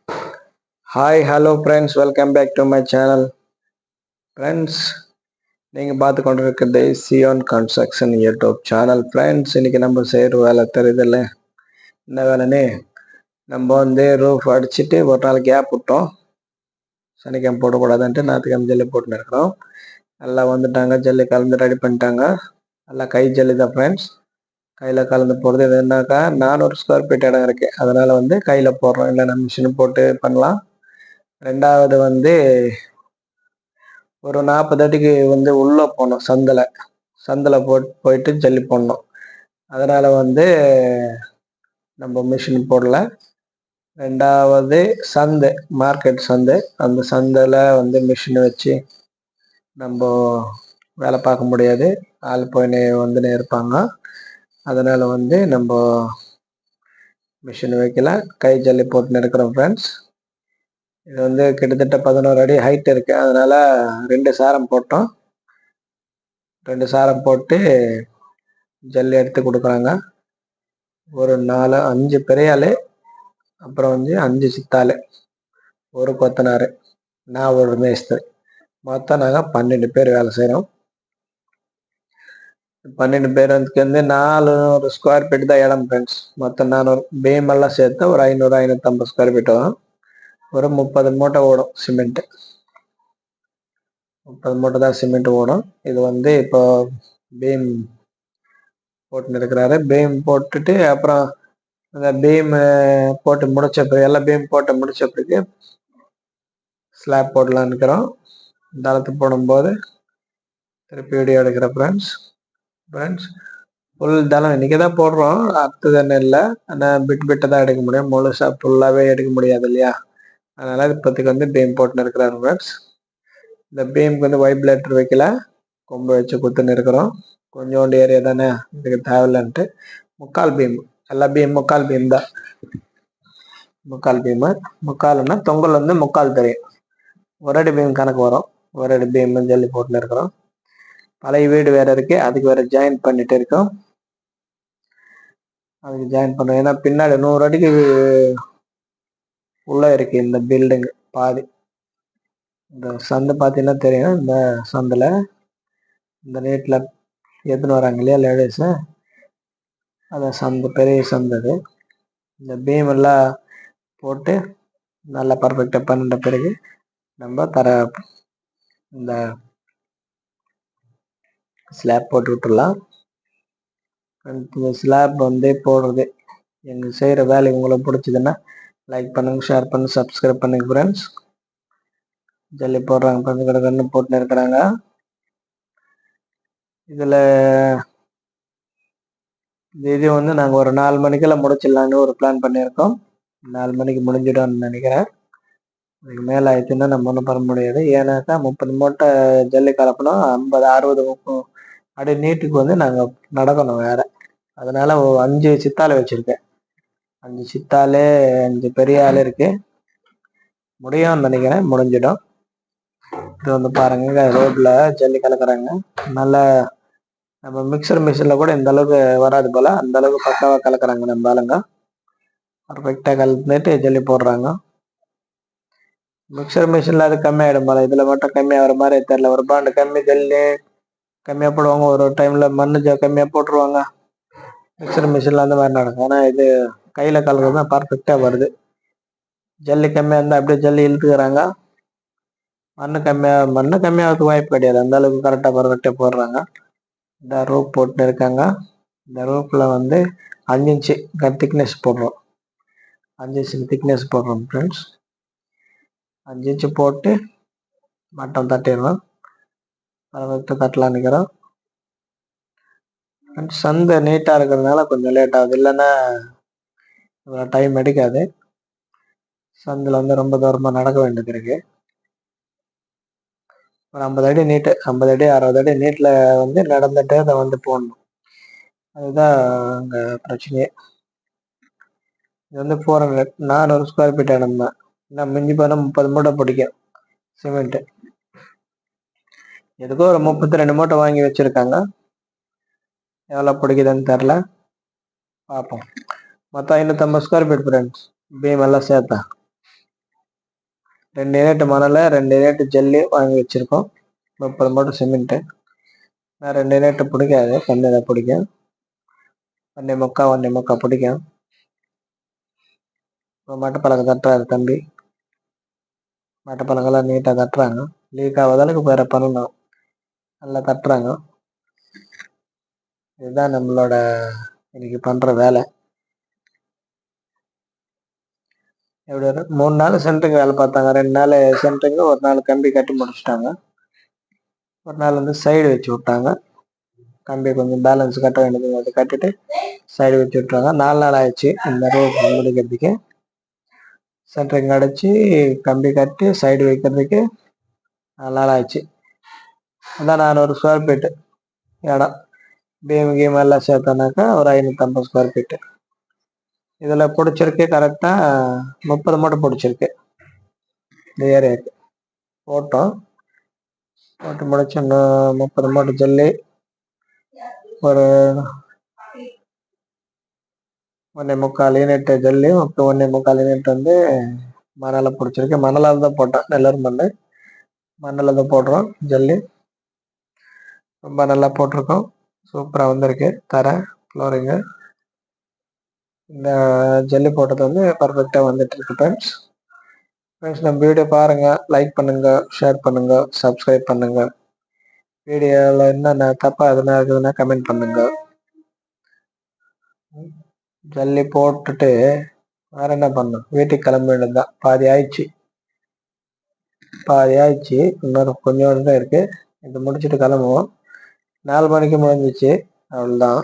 Hi hello friends, welcome back to my channel. Friends, நீங்கள் பார்த்து கொண்டு இருக்கிறது Zion construction YouTube channel. Friends, இன்றைக்கி நம்ம செய்கிற வேலை தெரியுதில்ல, என்ன வேலைன்னு நம்ம வந்து ரூஃப் அடிச்சுட்டு ஒரு நாள் கேப் விட்டோம். சனிக்கிழமை போடக்கூடாதுன்ட்டு ஞாயிற்றுக்கிழமை ஜல்லி போட்டுன்னு இருக்கிறோம். எல்லாம் வந்துட்டாங்க, ஜல்லி கலந்து ரெடி பண்ணிட்டாங்க. எல்லாம் கை ஜல்லி தான் ஃப்ரெண்ட்ஸ். கையில் கலந்து போடுறது எதுனாக்கா 400 ஸ்கொயர் ஃபீட் இடம் இருக்குது, அதனால் வந்து கையில் போடுறோம். இல்லைன்னா மிஷின் போட்டு பண்ணலாம். ரெண்டாவது வந்து ஒரு 40 அடிக்கு வந்து உள்ளே போனோம், சந்தில் போயிட்டு ஜல்லி போடணும். அதனால் வந்து நம்ம மிஷின் போடல. ரெண்டாவது மார்க்கெட் சந்தை, அந்த சந்தையில் வந்து மிஷின் வச்சு நம்ம வேலை பார்க்க முடியாது, ஆள் போயின்னு வந்துன்னு இருப்பாங்க. அதனால் வந்து நம்ம மிஷின் வைக்கல, கை ஜல்லி போட்டுன்னு இருக்கிறோம் ஃப்ரெண்ட்ஸ். இது வந்து கிட்டத்தட்ட 11 அடி ஹைட் இருக்குது, அதனால் 2 சாரம் போட்டோம். 2 சாரம் போட்டு ஜல்லி எடுத்து கொடுக்குறாங்க. ஒரு 5 பெரிய ஆள், அப்புறம் வந்து 5 சித்தாள், ஒரு கொத்தனார், நான் ஒரு மேஸ்திரி. மொத்தம் நாங்கள் 12 பேர் வேலை செய்கிறோம். 12 பேர் வந்து 400 ஸ்கொயர் ஃபீட் தான் இடம் ஃப்ரெண்ட்ஸ். மொத்தம் 400 பீமெல்லாம் சேர்த்து ஒரு 500-550 ஸ்கொயர் ஃபீட் வரும். ஒரு 30 மூட்டை ஓடும் சிமெண்ட்டு. 30 மூட்டை தான் சிமெண்ட் ஓடும். இது வந்து இப்போ பீம் போட்டுன்னு இருக்கிறாரு. பீம் போட்டுட்டு அப்புறம் அந்த பீம் போட்டு முடிச்ச பிறகு, எல்லாம் பீம் போட்டு முடிச்ச பிறகு ஸ்லாப் போடலான்னு இருக்கிறோம். தளத்து போடும்போது திருப்பி வீடியோ எடுக்கிற ஃப்ரெண்ட்ஸ். ஃபுல் தளம் இன்றைக்கி தான் போடுறோம், அடுத்தது என்ன இல்லை. ஆனால் பிட்டு தான் எடுக்க முடியும், முழுசாக ஃபுல்லாகவே எடுக்க முடியாது இல்லையா. அதனால் இப்போதைக்கு வந்து பீம் போட்டுன்னு இருக்கிறாரு ஃப்ரெண்ட்ஸ். இந்த பீமுக்கு வந்து வைப்ரேட்டர் வைக்கல, கொம்பு வச்சு குத்துன்னு இருக்கிறோம். கொஞ்சோண்டு ஏரியா தானே இதுக்கு தேவையில்லைன்ட்டு முக்கால் பீம், எல்லா பீம் முக்கால் பீம் தான். முக்கால் பீமு, முக்கால்னா தொங்கல் வந்து முக்கால் தெரியும். ஒரு அடி பீம் கணக்கு வரும். ஒரு அடி பீம் ஜல்லி போட்டுன்னு இருக்கிறோம். பழைய வீடு வேறு இருக்குது, அதுக்கு வேறு ஜாயின் பண்ணிட்டு இருக்கோம். அதுக்கு ஜாயின் பண்ணுறோம், ஏன்னா பின்னாடி 100 அடிக்கு உள்ளே இருக்குது இந்த பில்டிங் பாதி. இந்த சந்தை பார்த்தீங்கன்னா தெரியும், இந்த சந்தில் இந்த நீட்டில் எடுத்துன்னு வராங்க இல்லையா லேடிஸு, அதை சந்தை பெரிய சந்தை. அது இந்த பீம் எல்லாம் போட்டு நல்லா பர்ஃபெக்டாக பண்ணிட்ட பிறகு நம்ம இந்த ஸ்லாப் போட்டு விட்டுடலாம். இந்த ஸ்லாப் வந்து போடுறது எங்கள் செய்கிற வேலை உங்களுக்கு பிடிச்சதுன்னா லைக் பண்ணுங்கள், ஷேர் பண்ணுங்கள், சப்ஸ்கிரைப் பண்ணுங்கள் ஃப்ரெண்ட்ஸ். ஜல்லி போடுறாங்க, பஞ்சு கடை போட்டுன்னு இருக்கிறாங்க. இதில் இது வந்து நாங்கள் ஒரு 4 மணிக்கெல்லாம் முடிச்சிடலான்னு ஒரு பிளான் பண்ணியிருக்கோம். 4 மணிக்கு முடிஞ்சிடும்னு நினைக்கிறேன். அதுக்கு மேலே ஆயிடுச்சுன்னா நம்ம ஒன்றும் பண்ண முடியாது. ஏன்னாக்கா 30 மூட்டை ஜல்லி கலப்பணும், 50-60 அடி நீட்டுக்கு வந்து நாங்கள் நடக்கணும் வேறு. அதனால் 5 சித்தாள் வச்சுருக்கேன். 5 சித்தாள், 5 பெரிய ஆள் இருக்குது. முடியும்னு நினைக்கிறேன், முடிஞ்சிடும். இது வந்து பாருங்க, ரோட்டில் ஜல்லி கலக்கிறாங்க. நல்லா நம்ம மிக்சர் மிஷினில் கூட இந்த அளவுக்கு வராது போல், அந்த அளவுக்கு பக்காவாக கலக்கிறாங்க நம்ம ஆளுங்க. பர்ஃபெக்டாக கலந்துட்டு ஜல்லி போடுறாங்க. மிக்சர் மிஷினில் அது கம்மியாகிடும் போல், இதில் மட்டும் கம்மியாகிற மாதிரி தெரில. ஒரு பாண்டு கம்மி ஜல்லி கம்மியாக போடுவாங்க, ஒரு டைமில் மண் கம்மியாக போட்டுருவாங்க. மிக்சர் மிஷினில் அந்த மாதிரி நடக்கும். ஆனால் இது கையில் கலக்கிறது தான் பர்ஃபெக்டாக வருது. ஜல்லி கம்மியாக இருந்தால் அப்படியே ஜல்லி இழுத்துக்கிறாங்க. மண் கம்மியாகிறதுக்கு வாய்ப்பு கிடையாது, அந்த அளவுக்கு கரெக்டாக பர்ஃபெக்டாக போடுறாங்க. இந்த ரூப் போட்டு இருக்காங்க. இந்த ரூப்பில் வந்து 5 இன்ச்சு திக்னஸ் போடுறோம். 5 இன்ச்சு திக்னஸ் போடுறோம் ஃப்ரெண்ட்ஸ். 5 இன்ச்சு போட்டு மட்டம் தட்டிடுறோம். பர்ஃபெக்டாக தட்டலாம் நிற்கிறோம். சந்தை நீட்டாக இருக்கிறதுனால கொஞ்சம் லேட் ஆகுது, இல்லைன்னா டைம் எடுக்காது. சந்தில் வந்து ரொம்ப தூரமாக நடக்க வேண்டியது இருக்குது. ஒரு 50 அடி நீட்டு, 50 அடி 60 அடி நீட்டில் வந்து நடந்துட்டு அதை வந்து போடணும். அதுதான் அங்கே பிரச்சனையே. இது வந்து 400 ஸ்கொயர் ஃபீட் இடம் தான். இன்னும் மிஞ்சி போனால் 30 மூட்டை பிடிக்கும் சிமெண்ட்டு. எதுக்கோ ஒரு 32 மூட்டை வாங்கி வச்சுருக்காங்க. எவ்வளோ பிடிக்குதுன்னு தெரில, பார்ப்போம். மொத்தம் 550 ஸ்கொயர் ஃபீட் ஃப்ரெண்ட்ஸ், பீம் எல்லாம் சேர்த்தா. 2 யூனிட் மணல், 2 யூனிட் ஜல்லி வாங்கி வச்சிருக்கோம். 30 மூட்டை சிமெண்ட்டு. நான் 2 யூனிட் பிடிக்காது, கம்மி தான் பிடிக்கும். 1 முக்கா பிடிக்கும். மட்டப்பலகை தட்டுறாரு தம்பி. மட்டப்பலகெல்லாம் நீட்டாக தட்டுறாங்க. லீக் ஆகாத அளவுக்கு வேற பண்ணணும். நல்லா தட்டுறாங்க. இதுதான் நம்மளோட இன்னைக்கு பண்ற வேலை. எப்படி 3 நாள் சென்ட்ரிங் வேலை பார்த்தாங்க. 2 நாள் சென்ட்ரிங், 1 நாள் கம்பி கட்டி முடிச்சிட்டாங்க. 1 நாள் வந்து சைடு வச்சு விட்டாங்க. கம்பி கொஞ்சம் பேலன்ஸ் கட்ட வேண்டியது அதை கட்டிட்டு சைடு வச்சு விட்டுறாங்க. 4 நாள் ஆயிடுச்சு இந்த ரோடு முடிக்கிறதுக்கு. சென்ட்ரிங் அடைச்சி கம்பி கட்டி சைடு வைக்கிறதுக்கு 4 நாள் ஆயிடுச்சு. அதான் 400 ஸ்கொயர் ஃபீட்டு இடம். பீம் கீம் எல்லாம் சேர்த்தோன்னாக்கா ஒரு 550 ஸ்கொயர் ஃபீட்டு. இதில் பிடிச்சிருக்கு கரெக்டாக 30 மூட்டை பிடிச்சிருக்கு. இந்த ஏரியாவுக்கு போட்டு முடிச்சு இன்னும் 30 மூட்டை ஜல்லி, ஒரு 1.25 யூனிட் ஜல்லி, 1.25 யூனிட் வந்து மணலை பிடிச்சிருக்கு. மணலால் தான் போட்டோம், நெல்லூர் மண்ணில் தான் போடுறோம் ஜல்லி. ரொம்ப நல்லா போட்டிருக்கோம். சூப்பராக வந்திருக்கு தரை, ஃப்ளோரிங்கு. இந்த ஜல்லி போட்டது வந்து பர்ஃபெக்டாக வந்துட்டு இருக்கு ஃப்ரெண்ட்ஸ். நம்ம வீடியோ பாருங்க, லைக் பண்ணுங்க, ஷேர் பண்ணுங்க, சப்ஸ்கிரைப் பண்ணுங்க. வீடியோவில் என்னென்ன தப்பா எதுனா இருக்குதுன்னா கமெண்ட் பண்ணுங்க. ஜல்லி போட்டுட்டு வேற என்ன பண்ணும், வீட்டுக்கு கிளம்ப வேண்டியதுதான். பாதி ஆயிடுச்சு. இன்னொரு கொஞ்சோண்டு தான் இருக்கு. இது முடிச்சுட்டு கிளம்புவோம். 4 மணிக்கு முடிஞ்சிச்சு. அவ்வளோதான்,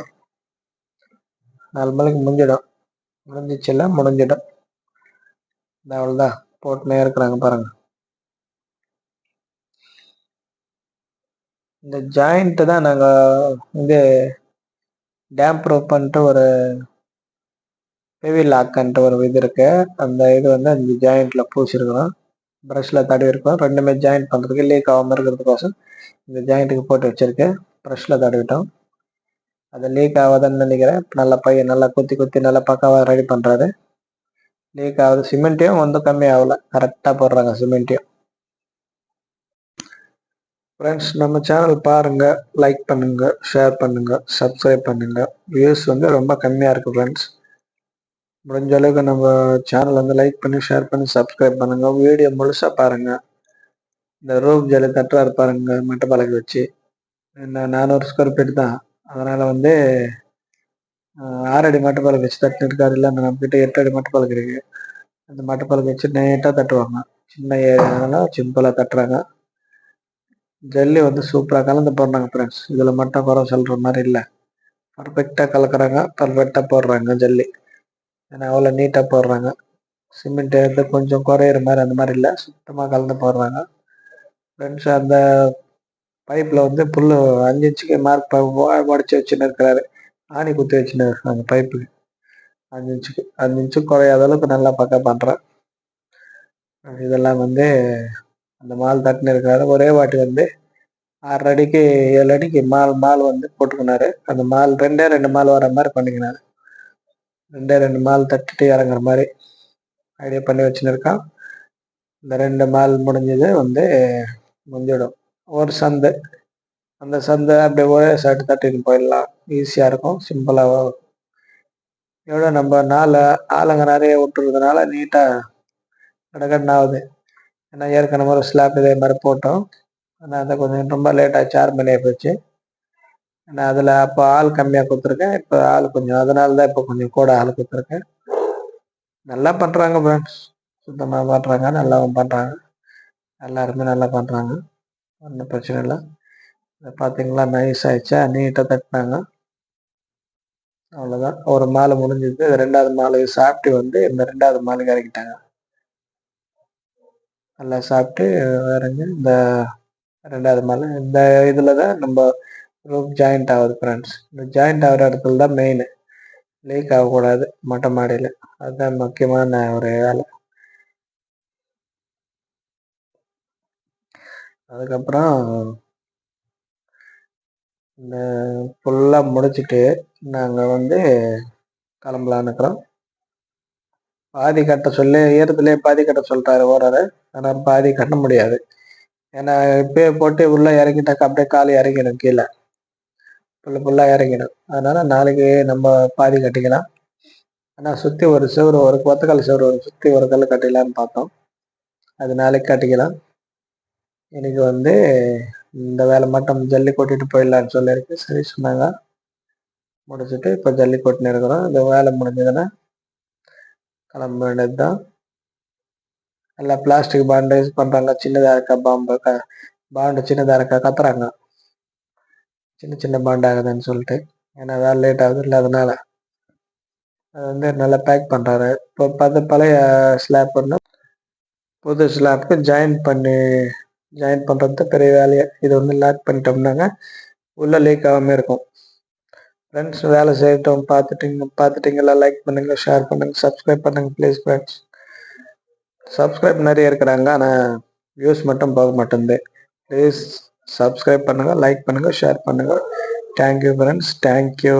4 மணிக்கு முடிஞ்சிடும். அவ்வளோதான், போட்டுனே இருக்கிறாங்க பாருங்க. இந்த ஜாயிண்ட் தான் நாங்கள் வந்து டேம் ப்ரூஃப் பண்ணிட்டு ஒரு ஹெவி லாக்குன்ட்டு ஒரு இது இருக்கு. அந்த இது வந்து அந்த ஜாயிண்ட்ல பூசிருக்கிறோம், ப்ரஷ்ல தடவி இருக்கோம். ரெண்டுமே ஜாயிண்ட் பண்ணுறதுக்கு லீக் ஆகாமல் இருக்கிறதுக்கோசம் இந்த ஜாயிண்ட்டுக்கு போட்டு வச்சிருக்கு. ப்ரஷ்ல தடவிட்டோம். அது லீக் ஆகாதுன்னு நினைக்கிறேன். நல்ல பையன் நல்லா குத்தி நல்லா பக்காவாக ரெடி பண்ணுறாரு. லீக் ஆகுது. சிமெண்ட்டையும் வந்து கம்மி ஆகல, கரெக்டாக போடுறாங்க சிமெண்ட்டையும். ஃப்ரெண்ட்ஸ், நம்ம சேனல் பாருங்க, லைக் பண்ணுங்க, ஷேர் பண்ணுங்க, சப்ஸ்கிரைப் பண்ணுங்க. வியூஸ் வந்து ரொம்ப கம்மியாக இருக்கு ஃப்ரெண்ட்ஸ். முடிஞ்ச அளவுக்கு நம்ம சேனல் வந்து லைக் பண்ணி, ஷேர் பண்ணி, சப்ஸ்கிரைப் பண்ணுங்க. வீடியோ முழுசா பாருங்க. இந்த ரூப் ஜல்லி தட்டுறாரு பாருங்க, மட்டப்பலகை வச்சு. என்ன 400 ஸ்கொயர் ஃபீட் தான். அதனால வந்து 6 அடி மட்டப்பலகை வச்சு தட்டு இருக்காரு. இல்லை நம்ம கிட்ட 8 அடி மட்டப்பலகை இருக்கு. அந்த மட்டப்பலகை வச்சு நீட்டாக தட்டுவாங்க. சின்ன ஏரியானால சிம்பிளாக தட்டுறாங்க. ஜல்லி வந்து சூப்பராக கலந்து போடுறாங்க ஃப்ரெண்ட்ஸ். இதில் மட்டும் குறை சொல்கிற மாதிரி இல்லை, பர்ஃபெக்டாக கலக்குறாங்க, பர்ஃபெக்டாக போடுறாங்க ஜல்லி. ஏன்னா அவ்வளோ நீட்டாக போடுறாங்க. சிமெண்ட் எடுத்து கொஞ்சம் குறையிற மாதிரி அந்த மாதிரி இல்லை, சுத்தமாக கலந்து போடுறாங்க ஃப்ரெண்ட்ஸ். அந்த பைப்பில் வந்து புல் 5 இன்ச்சுக்கு மார்க் உடச்சி வச்சுன்னு இருக்கிறாரு. ஆணி குத்தி வச்சுன்னு அந்த பைப்புக்கு 5 இன்ச்சுக்கு குறையாத அளவுக்கு நல்லா பக்கா பண்ணுறேன். இதெல்லாம் வந்து அந்த மால் தட்டுன்னு இருக்கிறாரு. ஒரே வாட்டி வந்து 6 அடிக்கு 7 அடிக்கு மால் வந்து போட்டுக்கினாரு. அந்த மால் 2 மால் வர மாதிரி பண்ணிக்கினாரு. 2 மால் தட்டிட்டு இறங்குற மாதிரி ஐடியா பண்ணி வச்சுன்னு இருக்கான். இந்த 2 மால் முடிஞ்சது வந்து முடிஞ்சிடும். ஒரு சந்தை, அந்த சந்தை அப்படியே ஒரே சைடு தட்டின்னு போயிடலாம். ஈஸியாக இருக்கும், சிம்பிளாக. எவ்வளோ நம்ம ஆளுங்க நிறைய விட்டுறதுனால நீட்டாக கடகடன்னு ஆகுது. ஏன்னா ஏற்கனவே ஒரு ஸ்லாப் இதே மாதிரி போட்டோம். ஆனால் அதை கொஞ்சம் ரொம்ப லேட் ஆச்சு, 6 மணி ஆகிப்போச்சு. நான் அதில் அப்போ ஆள் கம்மியாக கொடுத்துருக்கேன். இப்போ ஆள் கொஞ்சம், அதனால தான் இப்போ கொஞ்சம் கூட ஆள் கொடுத்துருக்கேன். நல்லா பண்ணுறாங்க ஃப்ரெண்ட்ஸ், சுத்தமாக பண்ணுறாங்க, நல்லாவும் பண்ணுறாங்க. எல்லாருமே நல்லா பண்ணுறாங்க, ஒன்றும் பிரச்சனை இல்லை. பார்த்தீங்களா, நைஸ் ஆயிடுச்சா, நீட்டாக தட்டினாங்க. அவ்வளோதான், ஒரு மாலை முடிஞ்சது. 2வது மாலை சாப்பிட்டு வந்து இந்த 2வது மாலைக்கு இறக்கிட்டாங்க. நல்லா சாப்பிட்டு இறங்கி இந்த 2வது மாலை இந்த இதில் தான் நம்ம ரூம் ஜாயிண்ட் ஆகுது ஃப்ரெண்ட்ஸ். இந்த ஜாயிண்ட் ஆகிற இடத்துல தான் மெயின், லீக் ஆகக்கூடாது மொட்டை மாடியில். அதுதான் முக்கியமான ஒரு வேலை. அதுக்கப்புறம் இந்த ஃபுல்லாக முடிச்சுட்டு நாங்கள் வந்து கிளம்பலான்னு இருக்கிறோம். பாதி கட்ட சொல்லி ஈரத்துலேயே பாதி கட்ட சொல்லிட்டாரு ஓனரு. ஆனால் பாதி கட்ட முடியாது. ஏன்னா இப்பயே போட்டு உள்ளே இறங்கிட்டாக்கா அப்படியே கால் இறங்கிடும் கீழே, ஃபுல்லாக இறங்கிடும். அதனால நாளைக்கு நம்ம பாதி கட்டிக்கலாம். ஆனால் சுற்றி ஒரு செவரு, ஒரு கொத்தக்கல் செவரு சுற்றி ஒரு கல் கட்டிக்கலான்னு பார்த்தோம். அது நாளைக்கு கட்டிக்கலாம். இன்னைக்கு இந்த வேலை மட்டும் ஜல்லி கொட்டிட்டு போயிடலான்னு சொல்லியிருக்கு. சரி சொன்னாங்க. முடிச்சுட்டு இப்போ ஜல்லி கொட்டின்னு இருக்கிறோம். இந்த வேலை முடிஞ்சதுன்னா கிளம்ப வேண்டியது தான். எல்லாம் பிளாஸ்டிக் பாண்டு யூஸ் பண்ணுறாங்க. சின்னதாக இருக்கா பாண்டு சின்னதாக இருக்கா கத்துறாங்க. சின்ன பாண்டு ஆகுதுன்னு சொல்லிட்டு. ஏன்னா வேலை லேட் ஆகுது இல்லை, அதனால அது நல்லா பேக் பண்ணுறாரு. இப்போ பழைய ஸ்லாப் புது ஸ்லாப்க்கு ஜாயின் பண்ணுறது பெரிய வேலையை. இது லாக் பண்ணிட்டோம்னாங்க உள்ளே லீக் ஆகாமல் இருக்கும். ஃப்ரெண்ட்ஸ், வேலை செய்யட்டும். பார்த்துட்டிங்களா? லைக் பண்ணுங்கள், ஷேர் பண்ணுங்கள், சப்ஸ்கிரைப் பண்ணுங்கள் ப்ளீஸ் ஃப்ரெண்ட்ஸ். சப்ஸ்கிரைப் நிறைய இருக்கிறாங்க, ஆனால் வியூஸ் மட்டும் போக மாட்டேங்குது. ப்ளீஸ் சப்ஸ்கிரைப் பண்ணுங்கள், லைக் பண்ணுங்கள், ஷேர் பண்ணுங்கள். Thank you friends, thank you.